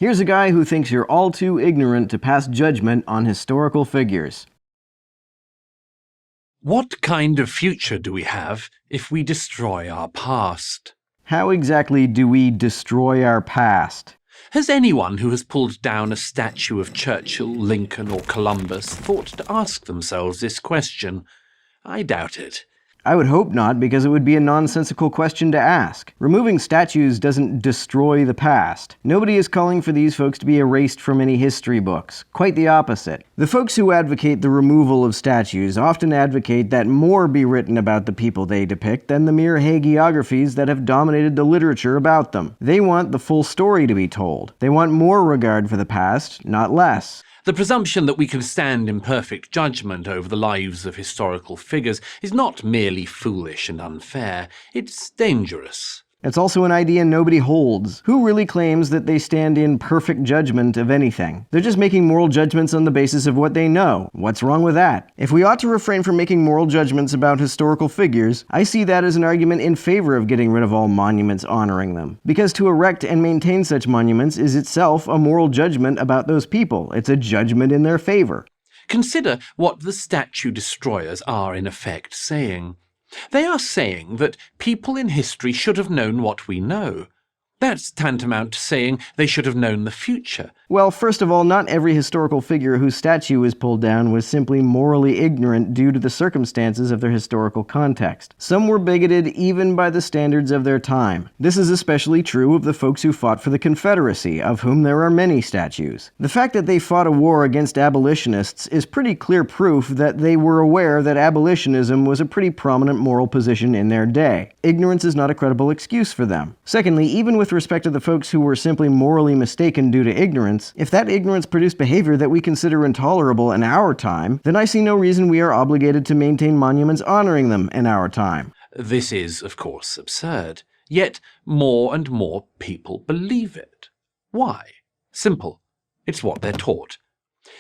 Here's a guy who thinks you're all too ignorant to pass judgment on historical figures. What kind of future do we have if we destroy our past? How exactly do we destroy our past? Has anyone who has pulled down a statue of Churchill, Lincoln or Columbus thought to ask themselves this question? I doubt it. I would hope not, because it would be a nonsensical question to ask. Removing statues doesn't destroy the past. Nobody is calling for these folks to be erased from any history books. Quite the opposite. The folks who advocate the removal of statues often advocate that more be written about the people they depict than the mere hagiographies that have dominated the literature about them. They want the full story to be told. They want more regard for the past, not less. The presumption that we can stand in perfect judgment over the lives of historical figures is not merely foolish and unfair, it's dangerous. It's also an idea nobody holds. Who really claims that they stand in perfect judgment of anything? They're just making moral judgments on the basis of what they know. What's wrong with that? If we ought to refrain from making moral judgments about historical figures, I see that as an argument in favor of getting rid of all monuments honoring them. Because to erect and maintain such monuments is itself a moral judgment about those people. It's a judgment in their favor. Consider what the statue destroyers are in effect saying. They are saying that people in history should have known what we know. That's tantamount to saying they should have known the future. Well, first of all, not every historical figure whose statue was pulled down was simply morally ignorant due to the circumstances of their historical context. Some were bigoted even by the standards of their time. This is especially true of the folks who fought for the Confederacy, of whom there are many statues. The fact that they fought a war against abolitionists is pretty clear proof that they were aware that abolitionism was a pretty prominent moral position in their day. Ignorance is not a credible excuse for them. Secondly, even with respect to the folks who were simply morally mistaken due to ignorance, if that ignorance produced behavior that we consider intolerable in our time, then I see no reason we are obligated to maintain monuments honoring them in our time. This is, of course, absurd. Yet more and more people believe it. Why? Simple. It's what they're taught.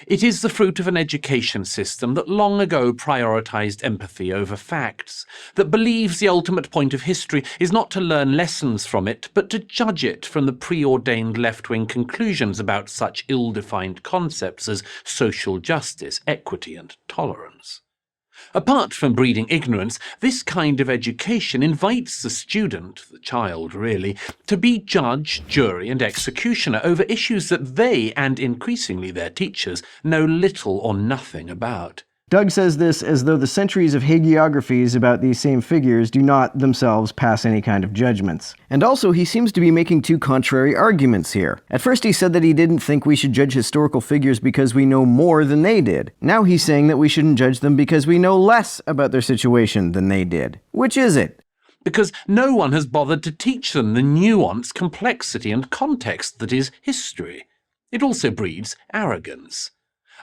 It is the fruit of an education system that long ago prioritized empathy over facts, that believes the ultimate point of history is not to learn lessons from it, but to judge it from the preordained left-wing conclusions about such ill-defined concepts as social justice, equity, and tolerance. Apart from breeding ignorance, this kind of education invites the student, the child really, to be judge, jury, and executioner over issues that they, and increasingly their teachers, know little or nothing about. Doug says this as though the centuries of hagiographies about these same figures do not themselves pass any kind of judgments. And also, he seems to be making two contrary arguments here. At first he said that he didn't think we should judge historical figures because we know more than they did. Now he's saying that we shouldn't judge them because we know less about their situation than they did. Which is it? Because no one has bothered to teach them the nuance, complexity, and context that is history. It also breeds arrogance.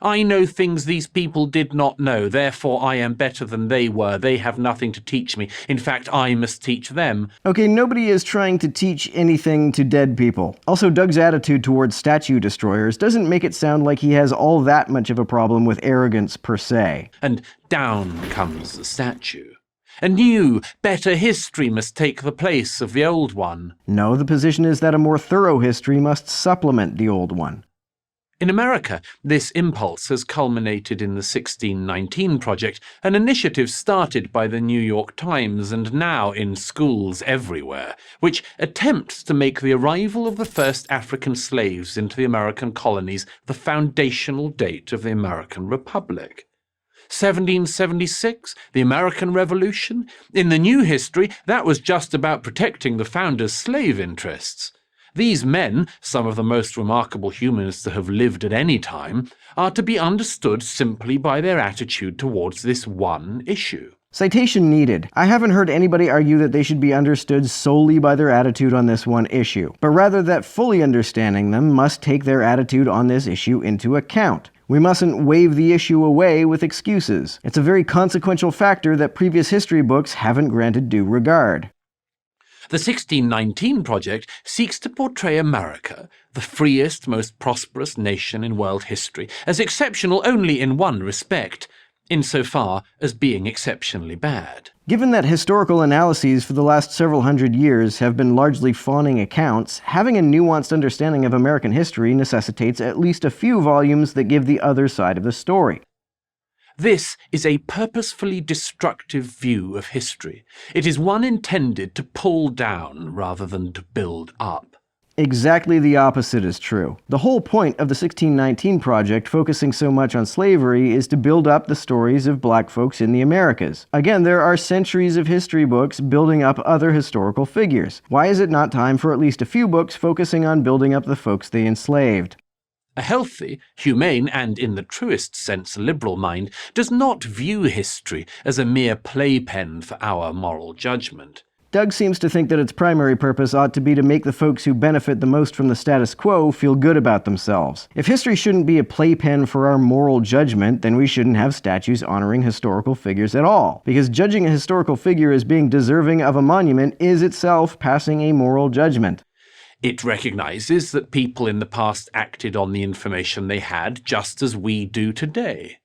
I know things these people did not know, therefore I am better than they were. They have nothing to teach me. In fact, I must teach them. Okay, nobody is trying to teach anything to dead people. Also, Doug's attitude towards statue destroyers doesn't make it sound like he has all that much of a problem with arrogance per se. And down comes the statue. A new, better history must take the place of the old one. No, the position is that a more thorough history must supplement the old one. In America, this impulse has culminated in the 1619 Project, an initiative started by the New York Times and now in schools everywhere, which attempts to make the arrival of the first African slaves into the American colonies the foundational date of the American Republic. 1776, the American Revolution? In the new history, that was just about protecting the founders' slave interests. These men, some of the most remarkable humans that have lived at any time, are to be understood simply by their attitude towards this one issue. Citation needed. I haven't heard anybody argue that they should be understood solely by their attitude on this one issue, but rather that fully understanding them must take their attitude on this issue into account. We mustn't wave the issue away with excuses. It's a very consequential factor that previous history books haven't granted due regard. The 1619 Project seeks to portray America, the freest, most prosperous nation in world history, as exceptional only in one respect, insofar as being exceptionally bad. Given that historical analyses for the last several hundred years have been largely fawning accounts, having a nuanced understanding of American history necessitates at least a few volumes that give the other side of the story. This is a purposefully destructive view of history. It is one intended to pull down rather than to build up. Exactly the opposite is true. The whole point of the 1619 Project, focusing so much on slavery, is to build up the stories of black folks in the Americas. Again, there are centuries of history books building up other historical figures. Why is it not time for at least a few books focusing on building up the folks they enslaved? A healthy, humane, and in the truest sense liberal mind does not view history as a mere playpen for our moral judgment. Doug seems to think that its primary purpose ought to be to make the folks who benefit the most from the status quo feel good about themselves. If history shouldn't be a playpen for our moral judgment, then we shouldn't have statues honoring historical figures at all. Because judging a historical figure as being deserving of a monument is itself passing a moral judgment. It recognizes that people in the past acted on the information they had just as we do today.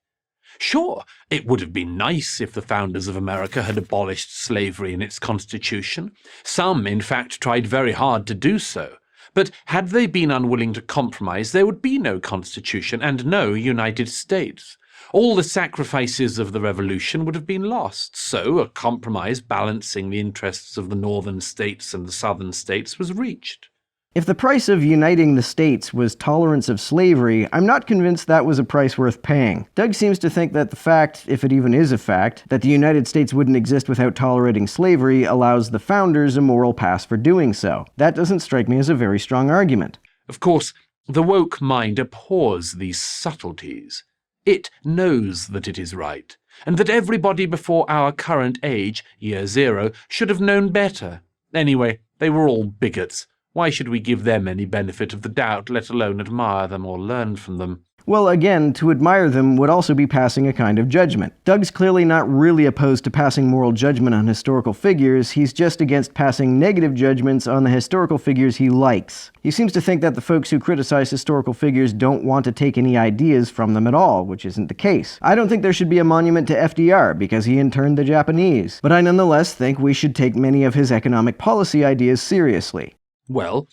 Sure, it would have been nice if the founders of America had abolished slavery in its constitution. Some, in fact, tried very hard to do so. But had they been unwilling to compromise, there would be no constitution and no United States. All the sacrifices of the revolution would have been lost, so a compromise balancing the interests of the northern states and the southern states was reached. If the price of uniting the states was tolerance of slavery, I'm not convinced that was a price worth paying. Doug seems to think that the fact, if it even is a fact, that the United States wouldn't exist without tolerating slavery allows the founders a moral pass for doing so. That doesn't strike me as a very strong argument. Of course, the woke mind abhors these subtleties. It knows that it is right, and that everybody before our current age, year zero, should have known better. Anyway, they were all bigots. Why should we give them any benefit of the doubt, let alone admire them or learn from them? Well, again, to admire them would also be passing a kind of judgment. Doug's clearly not really opposed to passing moral judgment on historical figures, he's just against passing negative judgments on the historical figures he likes. He seems to think that the folks who criticize historical figures don't want to take any ideas from them at all, which isn't the case. I don't think there should be a monument to FDR because he interned the Japanese, but I nonetheless think we should take many of his economic policy ideas seriously. Well,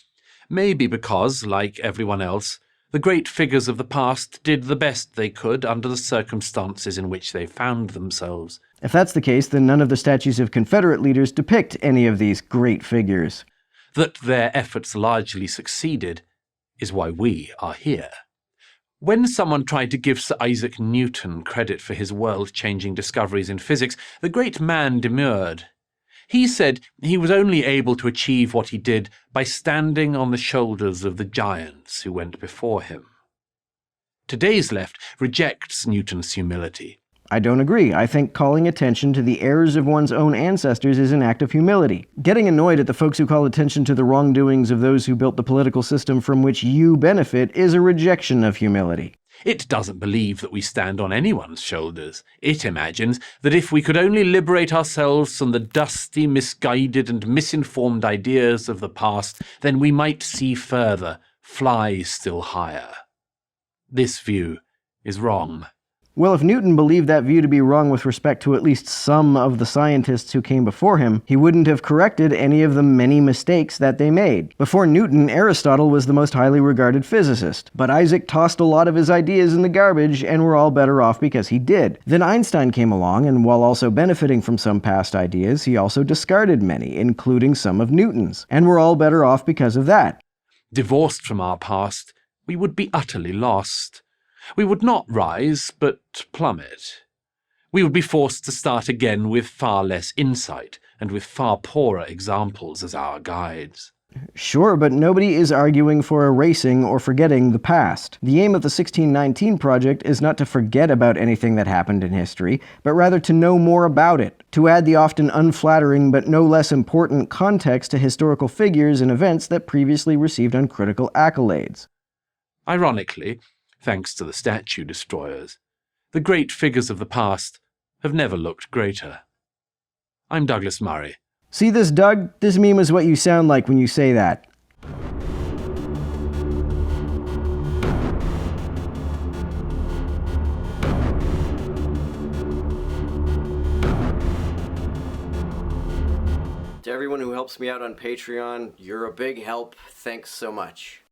maybe because, like everyone else, the great figures of the past did the best they could under the circumstances in which they found themselves. If that's the case, then none of the statues of Confederate leaders depict any of these great figures. That their efforts largely succeeded is why we are here. When someone tried to give Sir Isaac Newton credit for his world-changing discoveries in physics, the great man demurred. He said he was only able to achieve what he did by standing on the shoulders of the giants who went before him. Today's left rejects Newton's humility. I don't agree. I think calling attention to the errors of one's own ancestors is an act of humility. Getting annoyed at the folks who call attention to the wrongdoings of those who built the political system from which you benefit is a rejection of humility. It doesn't believe that we stand on anyone's shoulders. It imagines that if we could only liberate ourselves from the dusty, misguided, and misinformed ideas of the past, then we might see further, fly still higher. This view is wrong. Well, if Newton believed that view to be wrong with respect to at least some of the scientists who came before him, he wouldn't have corrected any of the many mistakes that they made. Before Newton, Aristotle was the most highly regarded physicist, but Isaac tossed a lot of his ideas in the garbage, and we're all better off because he did. Then Einstein came along, and while also benefiting from some past ideas, he also discarded many, including some of Newton's, and we're all better off because of that. Divorced from our past, we would be utterly lost. We would not rise, but plummet. We would be forced to start again with far less insight and with far poorer examples as our guides. Sure, but nobody is arguing for erasing or forgetting the past. The aim of the 1619 Project is not to forget about anything that happened in history, but rather to know more about it, to add the often unflattering but no less important context to historical figures and events that previously received uncritical accolades. Ironically, thanks to the statue destroyers, the great figures of the past have never looked greater. I'm Douglas Murray. See this, Doug? This meme is what you sound like when you say that. everyone who helps me out on Patreon. You're a big help. Thanks so much.